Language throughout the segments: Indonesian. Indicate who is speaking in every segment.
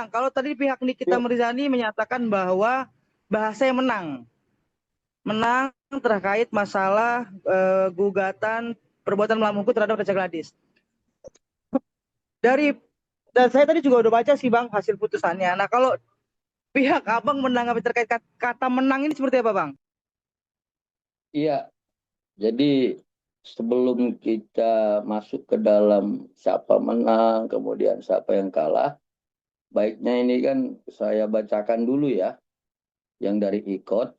Speaker 1: Bang, kalau tadi pihak Nikita
Speaker 2: Yuk.
Speaker 1: Mirzani menyatakan bahwa bahasanya menang terkait masalah gugatan perbuatan melawan hukum terhadap Reza Gladys. Dari dan saya tadi juga udah baca sih Bang hasil putusannya. Nah, kalau pihak Abang menanggapi terkait kata menang ini seperti apa Bang?
Speaker 2: Iya, jadi sebelum kita masuk ke dalam siapa menang, kemudian siapa yang kalah, baiknya ini kan saya bacakan dulu ya, yang dari IKOT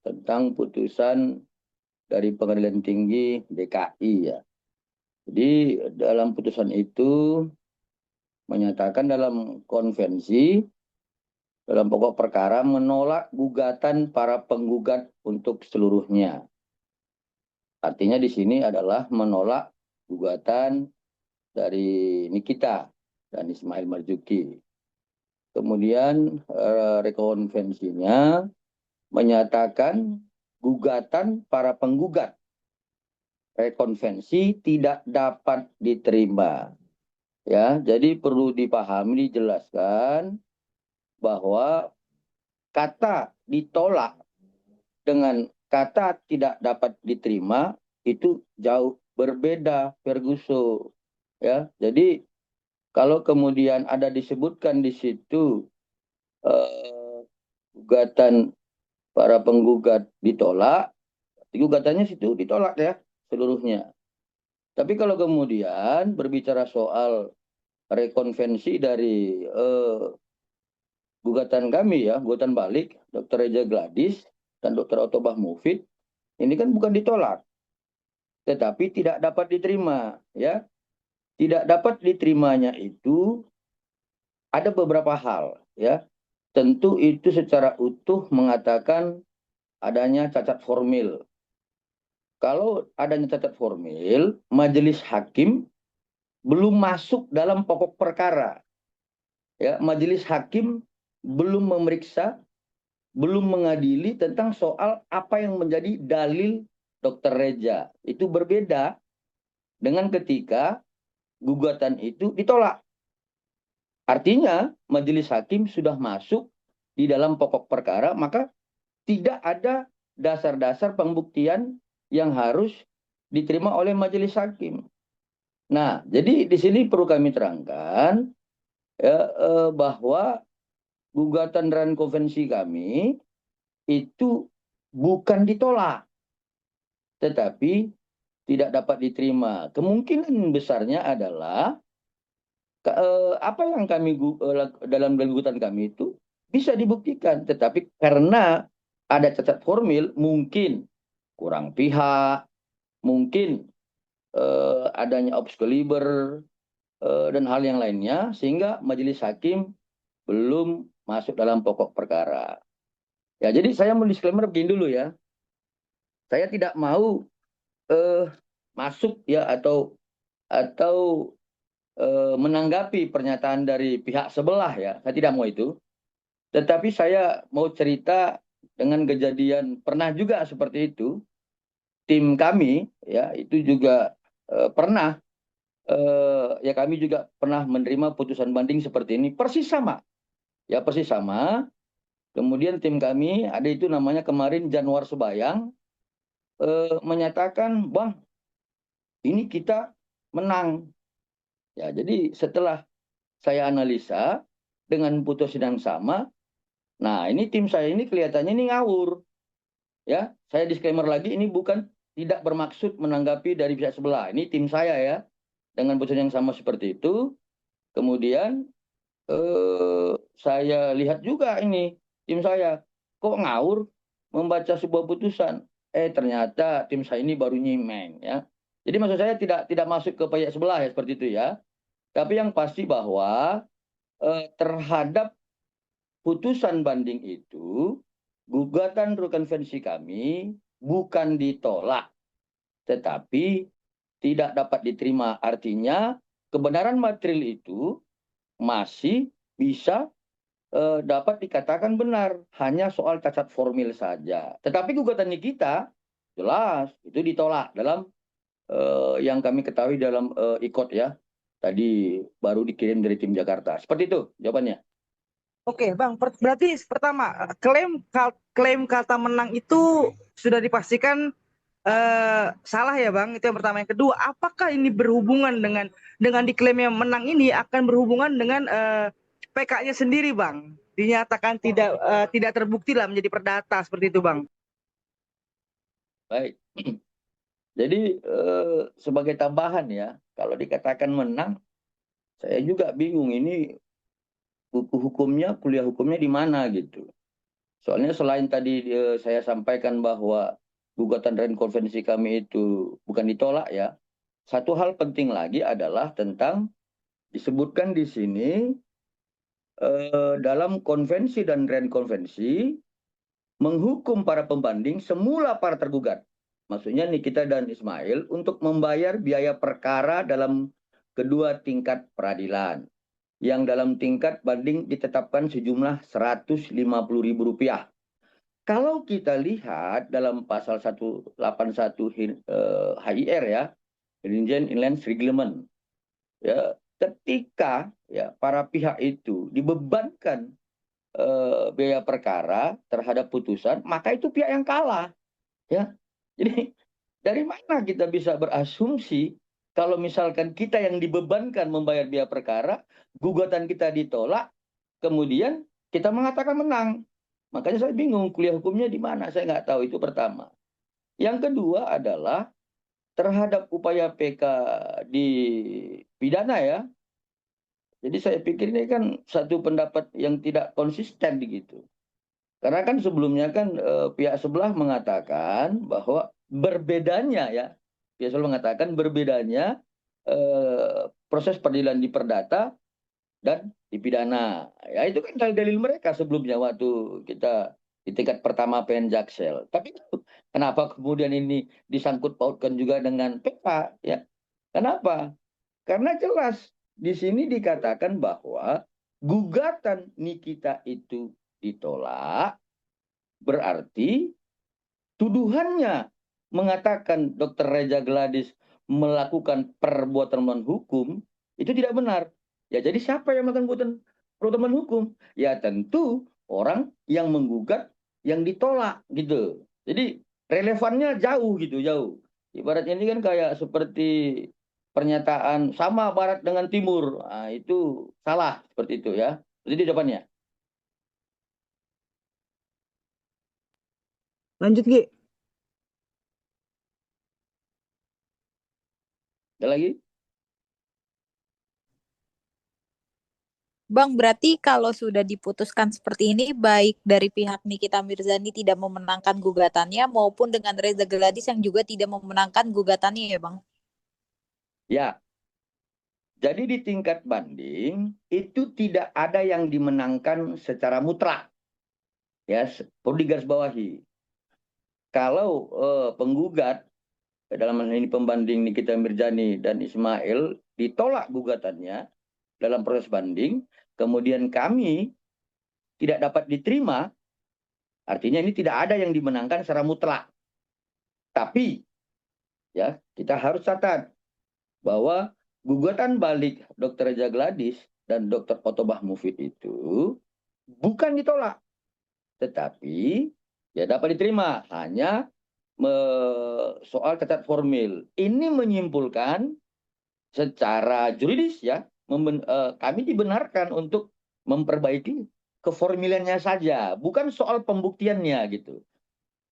Speaker 2: tentang putusan dari Pengadilan Tinggi DKI ya. Jadi dalam putusan itu menyatakan dalam konvensi, dalam pokok perkara menolak gugatan para penggugat untuk seluruhnya. Artinya di sini adalah menolak gugatan dari Nikita dan Ismail Marzuki. Kemudian rekonvensinya menyatakan gugatan para penggugat rekonvensi tidak dapat diterima. Ya, jadi perlu dipahami, dijelaskan bahwa kata ditolak dengan kata tidak dapat diterima itu jauh berbeda, Ferguson. Ya, jadi kalau kemudian ada disebutkan di situ eh, gugatan para penggugat ditolak, gugatannya situ ditolak ya seluruhnya. Tapi kalau kemudian berbicara soal rekonvensi dari gugatan kami ya, gugatan balik Dr. Reza Gladys dan Dr. Otobah Mufid, ini kan bukan ditolak, tetapi tidak dapat diterima ya. Tidak dapat diterimanya itu ada beberapa hal ya. Tentu itu secara utuh mengatakan adanya cacat formil. Kalau adanya cacat formil, majelis hakim belum masuk dalam pokok perkara. Ya, majelis hakim belum memeriksa, belum mengadili tentang soal apa yang menjadi dalil Dr. Reza. Itu berbeda dengan ketika gugatan itu ditolak. Artinya majelis hakim sudah masuk di dalam pokok perkara, maka tidak ada dasar-dasar pembuktian yang harus diterima oleh majelis hakim. Nah, jadi di sini perlu kami terangkan ya, bahwa gugatan dan konvensi kami itu bukan ditolak, tetapi tidak dapat diterima. Kemungkinan besarnya adalah apa yang kami dalam gugatan kami itu bisa dibuktikan, tetapi karena ada cacat formil, mungkin kurang pihak, mungkin adanya obskaliber dan hal yang lainnya, sehingga majelis hakim belum masuk dalam pokok perkara. Ya, jadi saya mau disclaimer begini dulu ya. Saya tidak mau masuk ya atau menanggapi pernyataan dari pihak sebelah ya. Saya tidak mau itu. Tetapi saya mau cerita dengan kejadian pernah juga seperti itu. Tim kami ya itu juga pernah ya kami juga pernah menerima putusan banding seperti ini persis sama. Ya persis sama. Kemudian tim kami ada itu namanya kemarin Januar Sebayang menyatakan, "Bang, ini kita menang." Ya, jadi setelah saya analisa dengan putusan yang sama, nah ini tim saya ini kelihatannya ini ngawur. Ya, saya disclaimer lagi, ini bukan tidak bermaksud menanggapi dari pihak sebelah. Ini tim saya ya, dengan putusan yang sama seperti itu. Kemudian saya lihat juga ini tim saya kok ngawur membaca sebuah putusan. Ternyata tim saya ini baru nyimeng ya. Jadi maksud saya tidak masuk ke pihak sebelah ya seperti itu ya. Tapi yang pasti bahwa terhadap putusan banding itu, gugatan rekonvensi kami bukan ditolak, tetapi tidak dapat diterima. Artinya kebenaran material itu masih bisa dapat dikatakan benar, hanya soal cacat formil saja. Tetapi gugatan kita jelas itu ditolak dalam yang kami ketahui dalam IKOT ya. Tadi baru dikirim dari tim Jakarta. Seperti itu jawabannya.
Speaker 1: Oke, Bang. Berarti pertama, klaim kata menang itu sudah dipastikan salah ya, Bang. Itu yang pertama. Yang kedua, apakah ini berhubungan dengan diklaimnya menang ini akan berhubungan dengan PK-nya sendiri, Bang? Dinyatakan tidak terbukti lah menjadi perdata seperti itu, Bang.
Speaker 2: Baik. Jadi sebagai tambahan ya, kalau dikatakan menang, saya juga bingung ini buku hukumnya, kuliah hukumnya di mana gitu. Soalnya selain tadi saya sampaikan bahwa gugatan konvensi kami itu bukan ditolak ya. Satu hal penting lagi adalah tentang disebutkan di sini dalam konvensi dan konvensi menghukum para pembanding semula para tergugat. Maksudnya Nikita dan Ismail untuk membayar biaya perkara dalam kedua tingkat peradilan. Yang dalam tingkat banding ditetapkan sejumlah Rp150.000. Kalau kita lihat dalam pasal 181 HIR ya, Indonesian Inland Reglement, ya, ketika ya para pihak itu dibebankan biaya perkara terhadap putusan, maka itu pihak yang kalah, ya. Jadi dari mana kita bisa berasumsi kalau misalkan kita yang dibebankan membayar biaya perkara, gugatan kita ditolak, kemudian kita mengatakan menang. Makanya saya bingung kuliah hukumnya di mana, saya nggak tahu, itu pertama. Yang kedua adalah terhadap upaya PK di pidana ya. Jadi saya pikir ini kan satu pendapat yang tidak konsisten begitu. Karena kan sebelumnya kan pihak sebelah mengatakan bahwa berbedanya ya, pihak sebelah mengatakan berbedanya proses peradilan di perdata dan di pidana. Ya itu kan dalil mereka sebelumnya waktu kita di tingkat pertama PN Jaksel. Tapi kenapa kemudian ini disangkut pautkan juga dengan PK ya? Kenapa? Karena jelas di sini dikatakan bahwa gugatan Nikita itu ditolak, berarti tuduhannya mengatakan Dr. Reza Gladys melakukan perbuatan melawan hukum itu tidak benar. Ya jadi siapa yang melakukan perbuatan melawan hukum? Ya tentu orang yang menggugat yang ditolak gitu. Jadi relevannya jauh gitu, jauh. Ibaratnya ini kan kayak seperti pernyataan sama barat dengan timur. Nah, itu salah seperti itu ya. Jadi jawabannya.
Speaker 1: Lanjut, Gi.
Speaker 2: Ada lagi?
Speaker 3: Bang, berarti kalau sudah diputuskan seperti ini, baik dari pihak Nikita Mirzani tidak memenangkan gugatannya, maupun dengan Reza Gladys yang juga tidak memenangkan gugatannya ya, Bang?
Speaker 2: Ya, jadi di tingkat banding itu tidak ada yang dimenangkan secara mutlak. Ya, perlu digarisbawahi. Kalau penggugat dalam hal ini pembanding Nikita Mirzani dan Ismail ditolak gugatannya dalam proses banding, kemudian kami tidak dapat diterima, artinya ini tidak ada yang dimenangkan secara mutlak. Tapi ya kita harus catat bahwa gugatan balik Dr. Reza Gladys dan Dr. Otobah Mufid itu bukan ditolak, tetapi ya dapat diterima, hanya soal cacat formil. Ini menyimpulkan secara juridis ya, kami dibenarkan untuk memperbaiki keformilannya saja, bukan soal pembuktiannya gitu.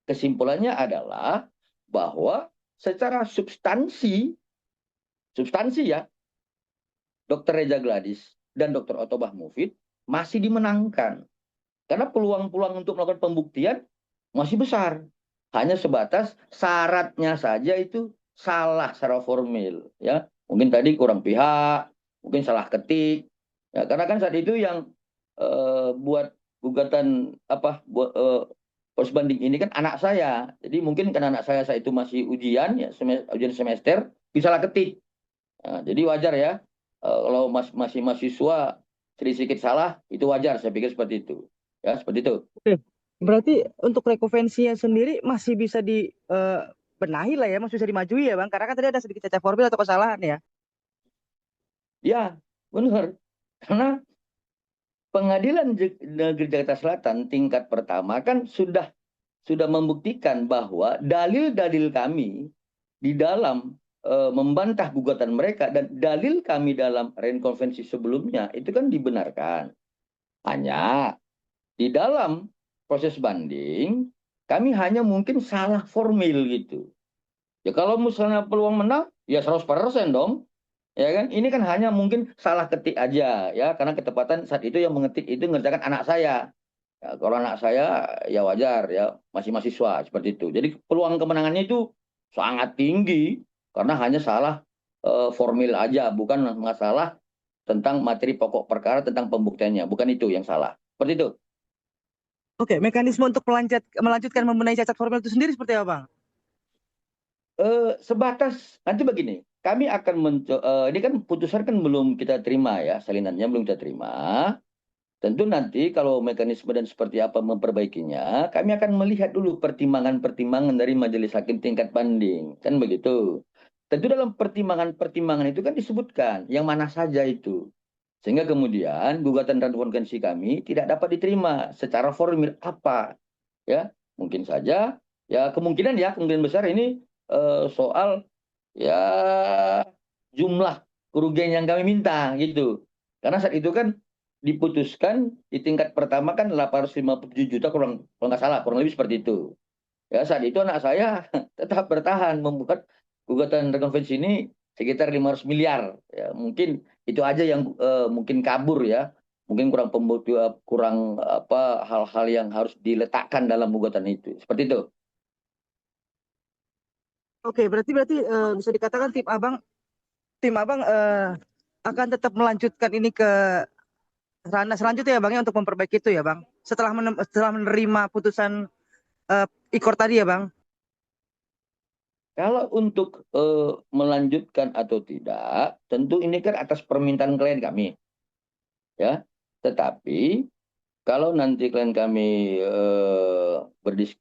Speaker 2: Kesimpulannya adalah bahwa secara substansi ya, Dr. Reza Gladys dan Dr. Otobah Mufid masih dimenangkan. Karena peluang-peluang untuk melakukan pembuktian masih besar. Hanya sebatas syaratnya saja itu salah secara formil. Ya. Mungkin tadi kurang pihak, mungkin salah ketik. Ya, karena kan saat itu yang buat gugatan proses banding ini kan anak saya. Jadi mungkin karena anak saya itu masih ujian ya, ujian semester, bisa salah ketik. Nah, jadi wajar ya. Kalau masih mahasiswa sedikit salah, itu wajar. Saya pikir seperti itu. Ya, seperti itu.
Speaker 1: Oke. Berarti untuk rekonvensinya sendiri masih bisa dibenahi lah ya, masih bisa dimajui ya, Bang. Karena kan tadi ada sedikit cacat formil atau kesalahan ya.
Speaker 2: Ya, benar. Karena Pengadilan Negeri Jakarta Selatan tingkat pertama kan sudah membuktikan bahwa dalil-dalil kami di dalam membantah gugatan mereka dan dalil kami dalam konvensi sebelumnya itu kan dibenarkan. Hanya di dalam proses banding kami hanya mungkin salah formil gitu. Ya kalau misalnya peluang menang ya 100% dong. Ya kan? Ini kan hanya mungkin salah ketik aja ya, karena ketepatan saat itu yang mengetik itu ngerjakan anak saya. Ya, kalau anak saya ya wajar ya, masih mahasiswa seperti itu. Jadi peluang kemenangannya itu sangat tinggi karena hanya salah formil aja, bukan masalah tentang materi pokok perkara tentang pembuktiannya, bukan itu yang salah. Seperti itu.
Speaker 1: Oke, mekanisme untuk melanjutkan membenahi cacat formil itu sendiri seperti apa, Bang?
Speaker 2: Sebatas nanti begini, kami akan ini kan putusan kan belum kita terima ya, salinannya belum kita terima. Tentu nanti kalau mekanisme dan seperti apa memperbaikinya, kami akan melihat dulu pertimbangan-pertimbangan dari majelis hakim tingkat banding, kan begitu. Tentu dalam pertimbangan-pertimbangan itu kan disebutkan yang mana saja itu. Sehingga kemudian gugatan dan konvensi kami tidak dapat diterima secara formil apa. Ya, mungkin saja ya kemungkinan besar ini soal ya jumlah kerugian yang kami minta gitu. Karena saat itu kan diputuskan di tingkat pertama kan 857 juta kalau nggak salah, kurang lebih seperti itu. Ya saat itu anak saya tetap bertahan membuat gugatan rekonvensi ini sekitar 500 miliar. Ya, mungkin itu aja yang mungkin kabur ya. Mungkin kurang apa hal-hal yang harus diletakkan dalam gugatan itu. Seperti itu.
Speaker 1: Oke, berarti bisa dikatakan tim abang akan tetap melanjutkan ini ke ranah selanjutnya ya Bang ya untuk memperbaiki itu ya Bang. Setelah menerima putusan IKOR tadi ya Bang.
Speaker 2: Kalau untuk melanjutkan atau tidak, tentu ini kan atas permintaan klien kami. Ya, tetapi kalau nanti klien kami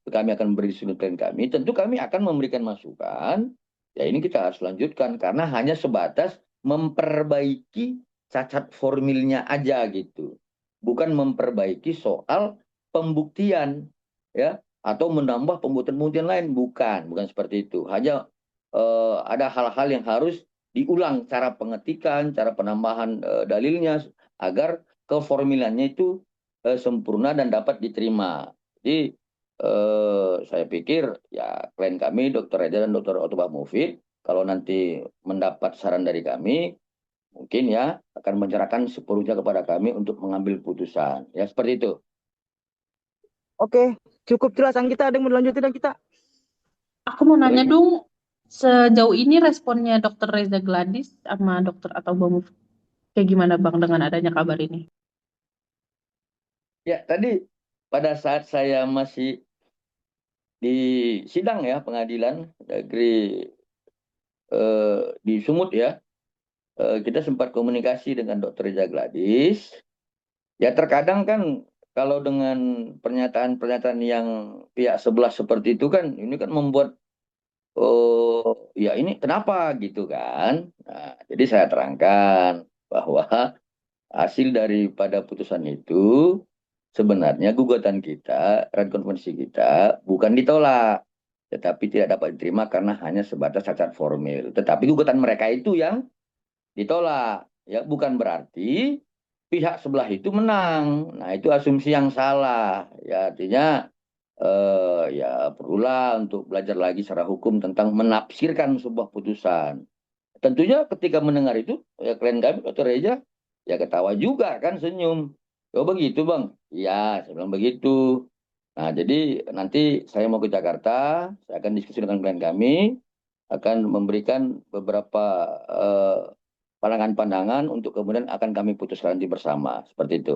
Speaker 2: kami akan berdiskusi dengan klien kami, tentu kami akan memberikan masukan. Ya ini kita harus lanjutkan karena hanya sebatas memperbaiki cacat formilnya aja gitu, bukan memperbaiki soal pembuktian ya atau menambah pembuktian lain, bukan seperti itu. Hanya ada hal-hal yang harus diulang cara pengetikan, cara penambahan dalilnya agar keformilannya itu sempurna dan dapat diterima. Jadi saya pikir ya klien kami Dr. Reza dan Dr. Otobah Mufid kalau nanti mendapat saran dari kami mungkin ya akan menyerahkan sepenuhnya kepada kami untuk mengambil putusan. Ya seperti itu.
Speaker 1: Oke, cukup jelas. Kita ada yang mau lanjutin dan kita.
Speaker 4: Aku mau nanya dong, sejauh ini responnya Dr. Reza Gladys sama Dr. Otobah Mufid kayak gimana Bang dengan adanya kabar ini?
Speaker 2: Ya tadi pada saat saya masih di sidang ya pengadilan negeri di Sumut ya, kita sempat komunikasi dengan Dr. Reza Gladys. Ya terkadang kan kalau dengan pernyataan-pernyataan yang pihak sebelah seperti itu kan, ini kan membuat ya ini kenapa gitu kan. Nah, jadi saya terangkan bahwa hasil daripada putusan itu sebenarnya gugatan kita, konvensi kita bukan ditolak, tetapi tidak dapat diterima karena hanya sebatas cacat formil. Tetapi gugatan mereka itu yang ditolak, ya bukan berarti pihak sebelah itu menang. Nah itu asumsi yang salah. Ya artinya ya perlulah untuk belajar lagi secara hukum tentang menafsirkan sebuah putusan. Tentunya ketika mendengar itu, ya klien kami Dr. Reza ya ketawa juga kan senyum. Oh begitu bang? Iya, saya bilang begitu. Nah jadi nanti saya mau ke Jakarta, saya akan diskusi dengan klien kami, akan memberikan beberapa pandangan-pandangan untuk kemudian akan kami putuskan nanti bersama. Seperti itu.